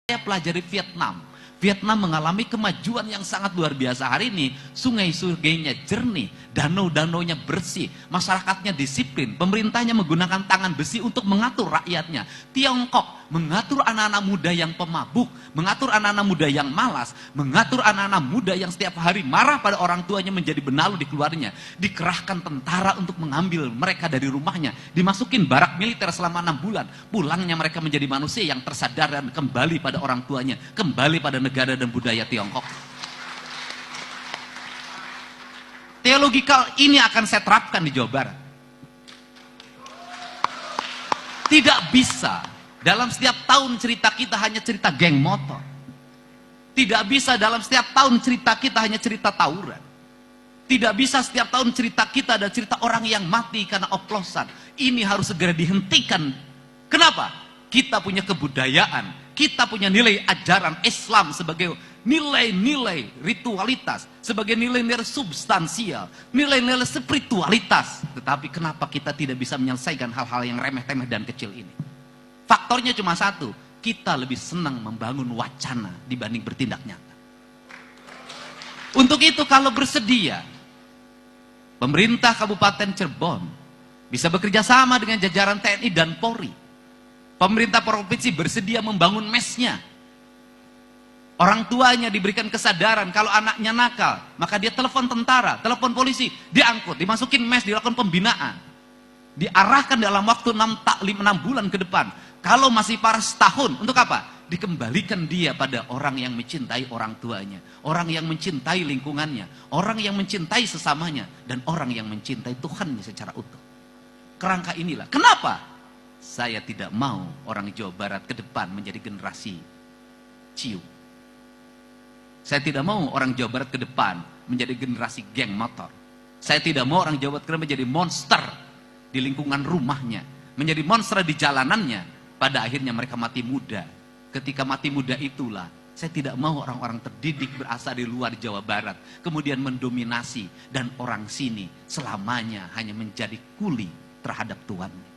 Saya pelajari Vietnam. Vietnam mengalami kemajuan yang sangat luar biasa. Hari ini sungai-sungainya jernih, danau-danaunya bersih, masyarakatnya disiplin, pemerintahnya menggunakan tangan besi untuk mengatur rakyatnya. Tiongkok mengatur anak-anak muda yang pemabuk, mengatur anak-anak muda yang malas, mengatur anak-anak muda yang setiap hari marah pada orang tuanya menjadi benalu di keluarnya. Dikerahkan tentara untuk mengambil mereka dari rumahnya, dimasukin barak militer selama 6 bulan. Pulangnya mereka menjadi manusia yang tersadar dan kembali pada orang tuanya, kembali pada negara dan budaya Tiongkok. Teologikal ini akan saya terapkan di Jawa Barat. Tidak bisa dalam setiap tahun cerita kita hanya cerita geng motor. Tidak bisa dalam setiap tahun cerita kita hanya cerita tawuran. Tidak bisa setiap tahun cerita kita ada cerita orang yang mati karena oplosan. Ini harus segera dihentikan. Kenapa? Kita punya kebudayaan, kita punya nilai ajaran Islam sebagai nilai-nilai ritualitas, sebagai nilai-nilai substansial, nilai-nilai spiritualitas. Tetapi kenapa kita tidak bisa menyelesaikan hal-hal yang remeh-temeh dan kecil ini? Faktornya cuma satu, kita lebih senang membangun wacana dibanding bertindak nyata. Untuk itu kalau bersedia, pemerintah Kabupaten Cirebon bisa bekerja sama dengan jajaran TNI dan Polri. Pemerintah provinsi bersedia membangun mesnya. Orang tuanya diberikan kesadaran kalau anaknya nakal, maka dia telepon tentara, telepon polisi, diangkut, dimasukin mes, dilakukan pembinaan. Diarahkan dalam waktu 6 bulan ke depan. Kalau masih parah setahun, untuk apa? Dikembalikan dia pada orang yang mencintai orang tuanya, orang yang mencintai lingkungannya, orang yang mencintai sesamanya, dan orang yang mencintai Tuhannya secara utuh. Kerangka inilah. Kenapa? Saya tidak mau orang Jawa Barat ke depan menjadi generasi ciu. Saya tidak mau orang Jawa Barat ke depan menjadi generasi geng motor. Saya tidak mau orang Jawa Barat menjadi monster di lingkungan rumahnya, menjadi monster di jalanannya. Pada akhirnya mereka mati muda. Ketika mati muda itulah, saya tidak mau orang-orang terdidik berasal di luar Jawa Barat kemudian mendominasi dan orang sini selamanya hanya menjadi kuli terhadap tuannya.